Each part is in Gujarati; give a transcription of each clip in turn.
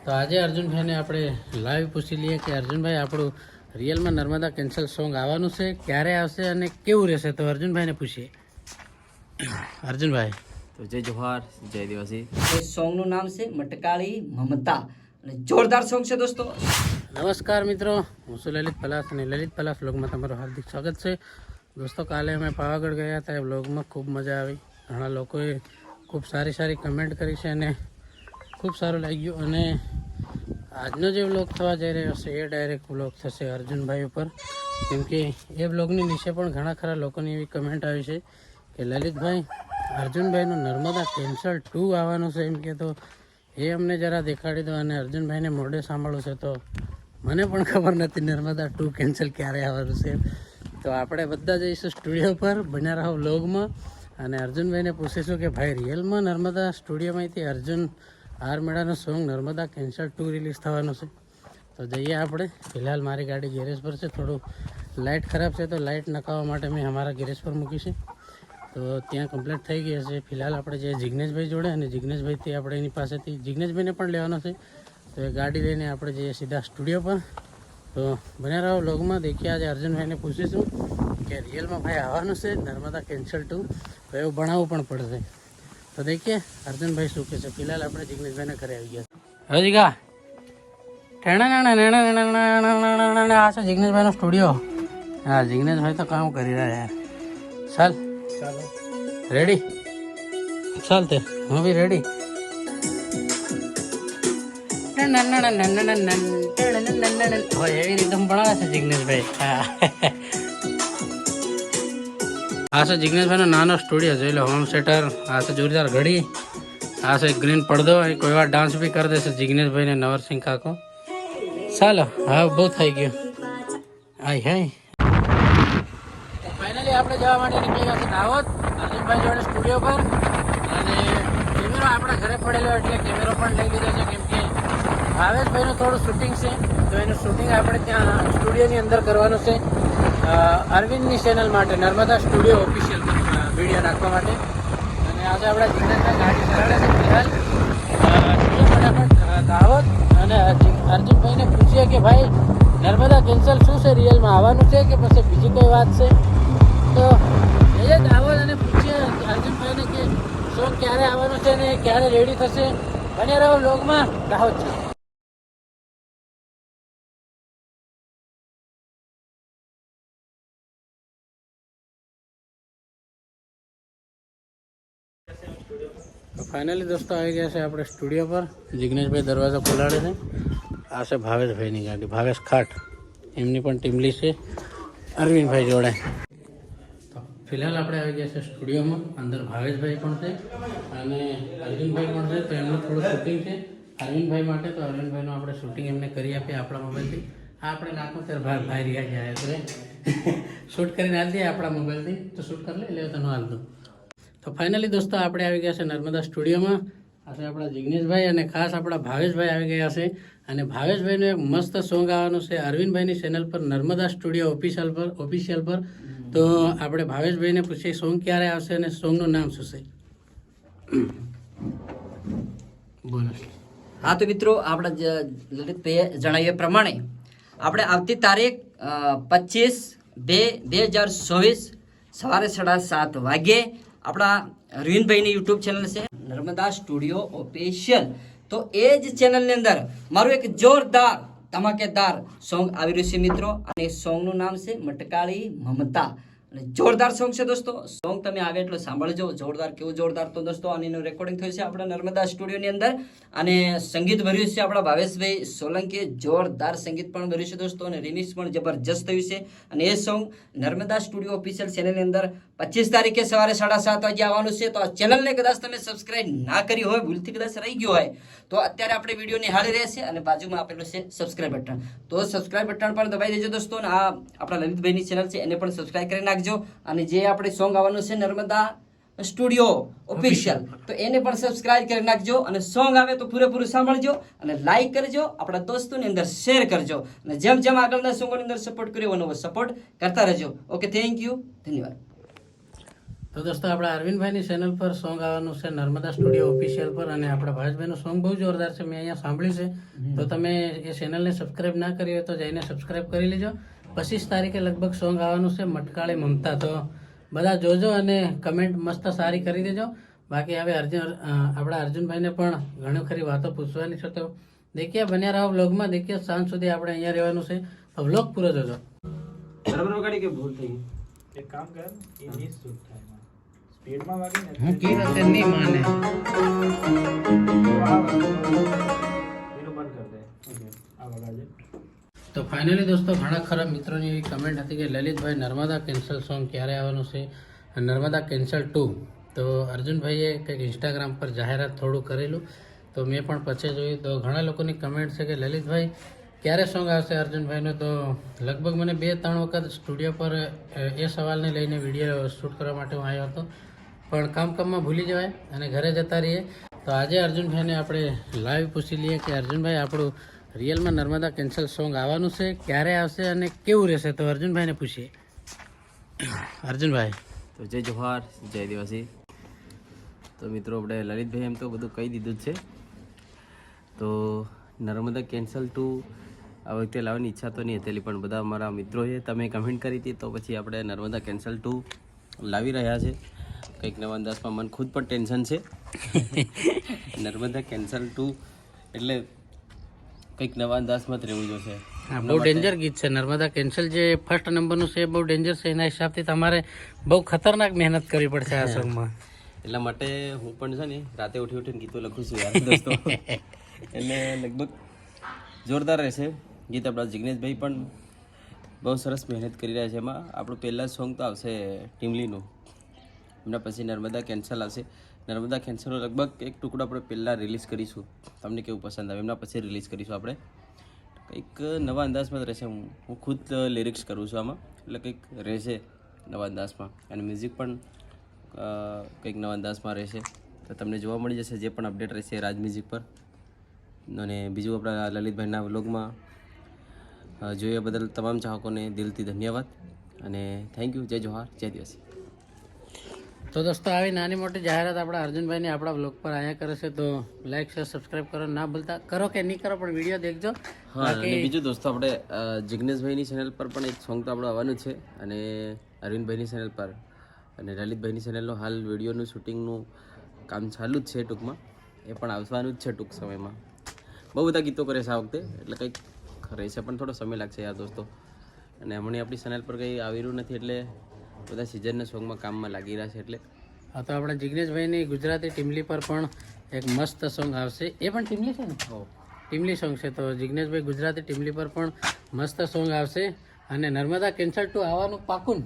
તો આજે અર્જુનભાઈને આપણે લાઈવ પૂછી લઈએ કે અર્જુનભાઈ આપણું રિયલમાં નર્મદા કેન્સલ સોંગ આવવાનું છે, ક્યારે આવશે અને કેવું રહેશે. તો અર્જુનભાઈને પૂછીએ. અર્જુનભાઈ તો જય જોહાર, જય દિવાસી. એ સોંગનું નામ છે મટકાળી મમતા અને જોરદાર સોંગ છે દોસ્તો. નમસ્કાર મિત્રો, હું છું લલિત પલાસ અને લલિત પલાસ વ્લોગમાં તમારું હાર્દિક સ્વાગત છે. દોસ્તો કાલે અમે પાવાગઢ ગયા હતા, એ વ્લોગમાં ખૂબ મજા આવી. ઘણા લોકોએ ખૂબ સારી કમેન્ટ કરી છે અને ખૂબ સારું લાગ્યું. અને આજનો જે વ્લોગ થવા જઈ રહ્યો છે એ ડાયરેક્ટ વ્લોગ થશે અર્જુનભાઈ ઉપર, કેમકે એ વ્લોગની નીચે પણ ઘણા ખરા લોકોની એવી કમેન્ટ આવી છે કે લલિતભાઈ અર્જુનભાઈનું નર્મદા કેન્સલ 2 આવવાનું છે એમ કે, તો એ અમને જરા દેખાડી દો. અને અર્જુનભાઈને મોઢે સાંભળવું છે તો મને પણ ખબર નથી નર્મદા 2 કેન્સલ ક્યારે આવવાનું છે. તો આપણે બધા જઈશું સ્ટુડિયો પર, બન્યા રહો વ્લોગમાં. અને અર્જુનભાઈને પૂછીશું કે ભાઈ રિયલમાં નર્મદા સ્ટુડિયોમાંથી અર્જુન આર મેળાનું સોંગ નર્મદા કેન્સલ 2 રિલીઝ થવાનું છે. તો જઈએ આપણે. ફિલહાલ મારી ગાડી ગેરેજ પર છે, થોડું લાઇટ ખરાબ છે તો લાઇટ નખાવવા માટે મેં અમારા ગેરેજ પર મૂકી છે. તો ત્યાં કમ્પ્લીટ થઈ ગઈ હશે. ફિલહાલ આપણે જે જિગ્નેશભાઈ જોડે અને જિગ્નેશભાઈથી આપણે એની પાસેથી જિગ્નેશભાઈને પણ લેવાનો છે. તો એ ગાડી લઈને આપણે જઈએ સીધા સ્ટુડિયો પર. તો બન્યા રહો વ્લોગમાં. દેખીએ આજે અર્જુનભાઈને પૂછીશું કે રિયલમાં ભાઈ આવવાનું છે નર્મદા કેન્સલ 2, તો એવું ભણાવવું પણ પડશે. તો દેખીએ અર્જુનભાઈ શું કહે છે. ફિલહાલ આપણે જિગ્નેશભાઈને ઘરે આવી ગયા. હવે જીગા આ છે જિગ્નેશભાઈનો સ્ટુડિયો. હા, જિગ્નેશભાઈ તો કામ કરી રહ્યા યાર. ચાલ રેડી, ચાલ તે હું બી રેડી. એવી રીતે ભણાવે છે જિગ્નેશભાઈ. આ છે જિગ્નેશભાઈનો નાનો સ્ટુડિયો, જોઈ લો. હોમ થિયેટર, આ છે જોરદાર ઘડી, આ છે ગ્રીન પડદો. કોઈ વાર ડાન્સ બી કરી દેશે જિગ્નેશભાઈ ને નવરસિંહ કાકો. ચાલો હા, બહુ થઈ ગયું. હાય હાય. ફાઇનલી આપણે જવા માટે નીકળી ગયા છે દાહોદ અર્જુનભાઈ જોડે સ્ટુડિયો પર. અને કેમેરો આપણા ઘરે પડેલો એટલે કેમેરો પણ લઈ લીધો છે, કેમ કે ભાવેશભાઈનું થોડું શૂટિંગ છે. તો એનું શૂટિંગ આપણે ત્યાં સ્ટુડિયોની અંદર કરવાનું છે, અરવિંદની ચેનલ માટે, નર્મદા સ્ટુડિયો ઓફિશિયલ વિડીયો નાખવા માટે. અને આજે આપણા જિગ્નેશભાઈ ગાડી ચલાવે છે. ફિલહાલ ફટાફટ દાહોદ. અને અર્જુનભાઈને પૂછીએ કે ભાઈ નર્મદા કેન્સલ શું છે, રિયલમાં આવવાનું છે કે પછી બીજી કોઈ વાત છે. તો એ દાહોદ અને પૂછીએ અર્જુનભાઈને કે સોંગ ક્યારે આવવાનું છે ને ક્યારે રેડી થશે. બને રહો વ્લોગમાં. દાહોદ છે. ફાઇનલી દોસ્તો આવી ગયા છે આપણે સ્ટુડિયો પર. જિગ્નેશભાઈ દરવાજો ખોલાડે છે. આ છે ભાવેશભાઈની ગાડી, ભાવેશ ખાટ. એમની પણ ટીમલી છે અરવિંદભાઈ જોડે. તો ફિલહાલ આપણે આવી ગયા છે સ્ટુડિયોમાં. અંદર ભાવેશભાઈ પણ છે અને અરવિંદભાઈ પણ છે. તો એમનું થોડું શૂટિંગ છે અરવિંદભાઈ માટે. તો અરવિંદભાઈનું આપણે શૂટિંગ એમને કરી આપીએ આપણા મોબાઈલથી. આ આપણે નાખું ત્યારે ભાઈ રહ્યા જાય તો શૂટ કરીને હાલ દઈએ આપણા મોબાઈલથી. તો શૂટ કરી લે તને હાલ દઉં. તો ફાઇનલી દોસ્તો આપણે આવી ગયા છે નર્મદા સ્ટુડિયોમાં. આ છે આપણા જિગ્નેશભાઈ અને ખાસ આપણા ભાવેશભાઈ આવી ગયા છે. અને ભાવેશભાઈનું એક મસ્ત સોંગ આવવાનું છે અરવિંદભાઈની ચેનલ પર, નર્મદા સ્ટુડિયો ઓફિશિયલ પર. તો આપણે ભાવેશભાઈને પૂછીએ સોંગ ક્યારે આવશે અને સોંગનું નામ શું છે. બોલો. હા તો મિત્રો, આપણા લલિતભાઈએ જણાવ્યા પ્રમાણે આપણે આવતી તારીખ 25/2/2024 સવારે 7:30 વાગ્યે આપણા અરવિંદભાઈની યુટ્યુબ ચેનલ છે નર્મદા સ્ટુડિયો ઓફિશિયલ. તો એ જ ચેનલની અંદર મારું એક જોરદાર ધમાકેદાર સોંગ આવી રહ્યું છે મિત્રો. અને સોંગનું નામ છે મટકાળી મમતા. અને જોરદાર સોંગ છે દોસ્તો. સોંગ તમે આવે એટલો સાંભળજો. જોરદાર, કેવું જોરદાર. તો દોસ્તો આની રેકોર્ડિંગ થયું છે આપણા નર્મદા સ્ટુડિયોની અંદર. અને સંગીત ભર્યું છે આપણા ભાવેશભાઈ સોલંકી. જોરદાર સંગીત પણ ભર્યું છે દોસ્તો. અને રિમિક્સ પણ જબરજસ્ત થયું છે. અને એ સોંગ નર્મદા સ્ટુડિયો ઓફિશિયલ ચેનલની અંદર 25 તારીખે સવારે 7:30 વાગે આવવાનું છે. તો આ ચેનલને કદાચ તમે સબસ્ક્રાઇબ ના કરી હોય, ભૂલથી કદાચ રહી ગયો હોય, તો અત્યારે આપણે વિડીયો નિહાળી રહેશે અને બાજુમાં આપેલું છે સબસ્ક્રાઇબ બટન. તો સબસ્ક્રાઇબ બટન પણ દબાઈ દેજો દોસ્તો. અને આ આપણા લલિતભાઈની ચેનલ છે એને પણ સબસ્ક્રાઇબ કરી નાખજો. અને જે આપણે સોંગ આવવાનું છે નર્મદા સ્ટુડિયો ઓફિશિયલ, તો એને પણ સબસ્ક્રાઇબ કરી નાખજો. અને સોંગ આવે તો પૂરેપૂરું સાંભળજો અને લાઈક કરજો, આપણા દોસ્તોની અંદર શેર કરજો. અને જેમ જેમ આગળના સોંગોની અંદર સપોર્ટ કર્યો એવો નવો સપોર્ટ કરતા રહેજો. ઓકે, થેન્ક યુ, ધન્યવાદ. તો દોસ્તો આપણા અરવિંદભાઈની ચેનલ પર સોંગ આવવાનું છે નર્મદા સ્ટુડિયો ઓફિશિયલ પર, અને આપણા ભાવેશભાઈનું સોંગ બહુ જોરદાર છે, મેં અહીંયા સાંભળ્યું છે. તો તમે એ ચેનલને સબસ્ક્રાઇબ ના કરી હોય તો જઈને સબસ્ક્રાઇબ કરી લેજો. 25 તારીખે લગભગ સોંગ આવવાનું છે મટકાળી મમતા. તો બધા જોજો અને કમેન્ટ મસ્ત સારી કરી દેજો. બાકી હવે આપણા અર્જુનભાઈને પણ ઘણી ખરી વાતો પૂછવાની છે. તો દેખીએ બન્યા રહો વ્લોગમાં. દેખીએ સાંજ સુધી આપણે અહીંયા રહેવાનું છે, તો વ્લોગ પૂરો જોજો. બરાબર વગાડી કે ભૂલ થઈ એક કામ કર એ ની શૂટ થાય સ્પીડમાં વાગે ને હું કી રતે નહીં માને. એનું બંધ કર દે ઓકે આ વગાડજે. તો ફાઇનલી દોસ્તો ઘણા ખરા મિત્રોની એવી કમેન્ટ હતી કે લલિતભાઈ નર્મદા કેન્સલ સોંગ ક્યારે આવવાનું છે, નર્મદા કેન્સલ 2. તો અર્જુનભાઈએ કંઈક ઇન્સ્ટાગ્રામ પર જાહેરાત થોડું કરેલું, તો મેં પણ પછી જોયું. તો ઘણા લોકોની કમેન્ટ છે કે લલિતભાઈ ક્યારે સોંગ આવશે અર્જુનભાઈનું. તો લગભગ મને 2-3 વખત સ્ટુડિયો પર એ સવાલને લઈને વિડીયો શૂટ કરવા માટે હું આવ્યો હતો, પણ કામમાં ભૂલી જવાય અને ઘરે જતા રહીએ. તો આજે અર્જુનભાઈને આપણે લાઈવ પૂછી લઈએ કે અર્જુનભાઈ આપણું રિયલમાં નર્મદા કેન્સલ સોંગ આવવાનું છે, ક્યારે આવશે અને કેવું રહેશે. તો અર્જુનભાઈને પૂછીએ. અર્જુનભાઈ તો જય જોહાર, જય દિવાસી. તો મિત્રો આપણે લલિતભાઈ એમ તો બધું કહી દીધું જ છે. તો નર્મદા કેન્સલ 2 આ વખતે લાવવાની ઈચ્છા તો નહીં હતી, પણ બધા અમારા મિત્રોએ તમે કમેન્ટ કરી હતી, તો પછી આપણે નર્મદા કેન્સલ 2 લાવી રહ્યા છે. કંઈક નવા અંદાજમાં મને ખુદ પણ ટેન્શન છે. નર્મદા કેન્સલ 2 એટલે કંઈક નવા અંદાજમાં જ રહેવું જોશે. હા, બહુ ડેન્જર ગીત છે. નર્મદા કેન્સલ જે ફર્સ્ટ નંબરનું છે એ બહુ ડેન્જર છે. એના હિસાબથી તમારે બહુ ખતરનાક મહેનત કરવી પડશે આ સોંગમાં. એટલા માટે હું પણ છે ને રાતે ઉઠીને ગીતો લખું છું યાર દોસ્તો. એટલે લગભગ જોરદાર રહેશે ગીત. આપણા જિગ્નેશભાઈ પણ બહુ સરસ મહેનત કરી રહ્યા છે. એમાં આપણું પહેલાં સોંગ તો આવશે ટીમલીનું, એમના પછી નર્મદા કેન્સલ આવશે. નર્મદા કેન્સલનો લગભગ એક ટુકડો આપણે પહેલાં રિલીઝ કરીશું, તમને કેવું પસંદ આવે એમના પછી રિલીઝ કરીશું આપણે. કંઈક નવા અંદાજમાં જ રહેશે. હું ખુદ લિરિક્સ કરું છું આમાં, એટલે કંઈક રહેશે નવા અંદાજમાં, અને મ્યુઝિક પણ કંઈક નવા અંદાજમાં રહેશે. તો તમને જોવા મળી જશે જે પણ અપડેટ રહેશે રાજ મ્યુઝિક પર. અને બીજું આપણા લલિતભાઈના વ્લોગમાં જોયા બદલ તમામ ચાહકોને દિલથી ધન્યવાદ અને થેન્ક યુ. જય જોહાર, જય દિવસી. તો દોસ્તો આવી નાની મોટી જાહેરાત આપણા અર્જુનભાઈની આપણા વ્લોગ પર અહીંયા કરે છે. તો લાઈક શેર સબસ્ક્રાઈબ કરો ના ભૂલતા. કરો કે નહીં કરો પણ વિડીયો દેખજો. હા, અને બીજું દોસ્તો આપણે જિગ્નેશભાઈની ચેનલ પર પણ એક સોંગ તો આપણું આવવાનું છે, અને અરવિંદભાઈની ચેનલ પર અને લલિતભાઈની ચેનલનો હાલ વિડીયોનું શૂટિંગનું કામ ચાલુ જ છે. ટૂંકમાં એ પણ આવવાનું જ છે ટૂંક સમયમાં. બહુ બધા ગીતો કરે છે આ વખતે, એટલે કંઈક રહેશે પણ થોડો સમય લાગશે યાર દોસ્તો. અને હમણાં આપણી ચેનલ પર કંઈ આવેલું નથી, એટલે બધા સિઝનના સોંગમાં કામમાં લાગી રહ્યા છે. એટલે હા, તો આપણા જિગ્નેશભાઈની ગુજરાતી ટીમલી પર પણ એક મસ્ત સોંગ આવશે. એ પણ ટીમલી છે ને? ટીમલી સોંગ છે. તો જિગ્નેશભાઈ ગુજરાતી ટીમલી પર પણ મસ્ત સોંગ આવશે. અને નર્મદા કેન્સલ 2 આવવાનું પાકું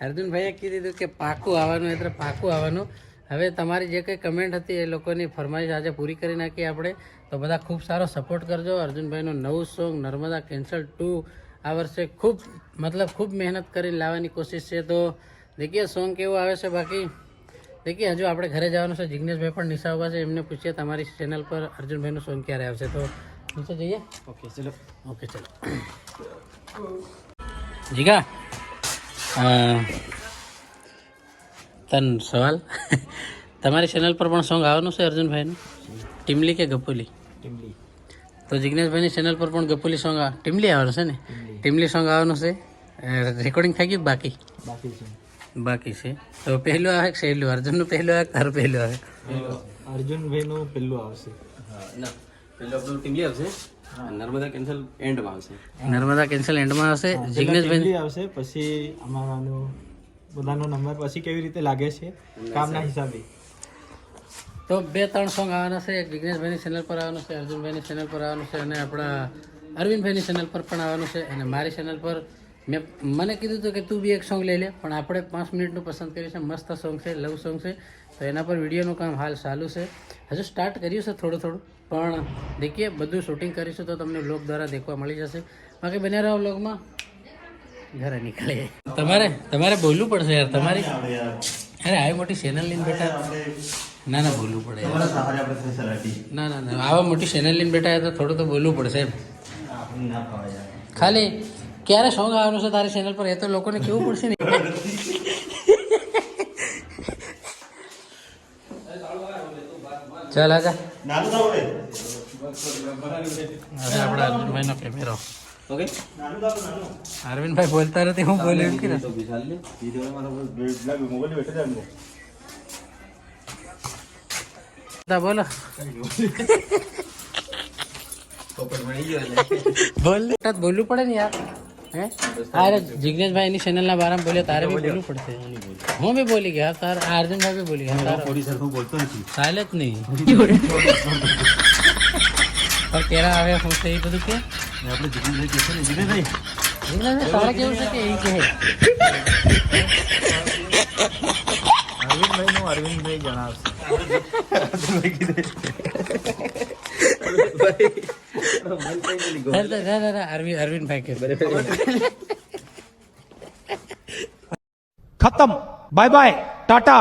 અર્જુનભાઈએ કીધું કે પાકું આવવાનું, એટલે પાકું આવવાનું. હવે તમારી જે કંઈ કમેન્ટ હતી એ લોકોની ફરમાઈશ આજે પૂરી કરી નાખી આપણે. તો બધા ખૂબ સારો સપોર્ટ કરજો. અર્જુનભાઈનું નવું સોંગ નર્મદા કેન્સલ 2 આ વર્ષે ખૂબ મહેનત કરીને લાવવાની કોશિશ છે. તો દેખીએ સોંગ કેવું આવે છે. બાકી દેખીએ હજુ આપણે ઘરે જવાનું છે. જિગ્નેશભાઈ પણ નિશા ઉભા છે, એમને પૂછીએ તમારી ચેનલ પર અર્જુનભાઈનું સોંગ ક્યારે આવશે. તો નીચે જઈએ. ઓકે ચલો. ઓકે ચલો. જીગા તન સવાલ તમારી ચેનલ પર પણ સોંગ આવવાનું છે અર્જુનભાઈનું, ટીમલી કે ગપુલી? ટીમલી. તો જિગ્નેશભાઈની ચેનલ પર પણ ગપુલી સોંગ ટીમલી આવવાનું છે ને? ટીમલી સોંગ આવવાનું છે. રેકોર્ડિંગ થઈ ગયું? બાકી છે. તો પહેલું આવે કે સહેલું? અર્જુનનું પહેલું આવે કે તારું પહેલું આવે? અર્જુનભાઈનું પેલું આવશે. ના, પહેલું આપણું ટીમલી આવશે, નર્મદા કેન્સલ એન્ડમાં આવશે. નર્મદા કેન્સલ એન્ડમાં આવશે. જિગ્નેશભાઈ આવશે, પછી અમારાનો બધાનો નંબર પછી કેવી રીતે લાગે છે કામના હિસાબે. તો 2-3 સોંગ આવવાના છે. એક જિગ્નેશભાઈની ચેનલ પર આવવાનું છે, અર્જુનભાઈની ચેનલ પર આવવાનું છે, અને આપણા અરવિંદભાઈની ચેનલ પર પણ આવવાનું છે. અને મારી ચેનલ પર મને કીધું હતું કે તું બી એક સોંગ લઈ લે, પણ આપણે 5 મિનિટનું પસંદ કર્યું છે. મસ્ત સોંગ છે, લવ સોંગ છે. તો એના પર વિડીયોનું કામ હાલ ચાલુ છે. હજુ સ્ટાર્ટ કર્યું છે થોડું, પણ દેખીએ બધું શૂટિંગ કરીશું તો તમને વ્લોગ દ્વારા દેખવા મળી જશે. બાકી બન્યા રહો વ્લોગમાં. ઘરે નીકળે તમારે બોલવું પડશે યાર. તમારી અરે આવી મોટી ચેનલ લઈને બેઠા. ના બોલવું પડે. ના આવા મોટી ચેનલ લઈને બેઠા તો થોડું તો બોલવું પડશે એમ. ખાલી ક્યારે સોંગ આવવાનું છે તારી ચેનલ પર એ તો લોકોને કેવું પડશે ને. ચાલ આજા હવે આપણા અર્જુનભાઈનો કેમેરો. ઓકે અરવિંદભાઈ બોલતા નથી, હું બોલ્યો એમ કે તો વિશાલ લે બોલો પોપટ મળી ગયો બોલ બોલવું પડે ને યાર. હે અરે જિગ્નેશભાઈ ની ચેનલ ના બારામાં બોલ્યો તારે બી બોલવું પડશે. હું બી બોલી ગયા તાર અર્જુનભાઈ બી બોલી ગયા થોડી સરખું બોલતો નથી. ચાલે જ નહીં. પણ તેરા આવે હું છે એ બધું કે આપણે જીગીભાઈ કહેશે ને જીગીભાઈ જિગ્નેશભાઈ તારે કેવું છે કે એ કહે અરવિંદભાઈ જણાવશે. અરવિંદભાઈ કે खत्म बाय बाय टाटा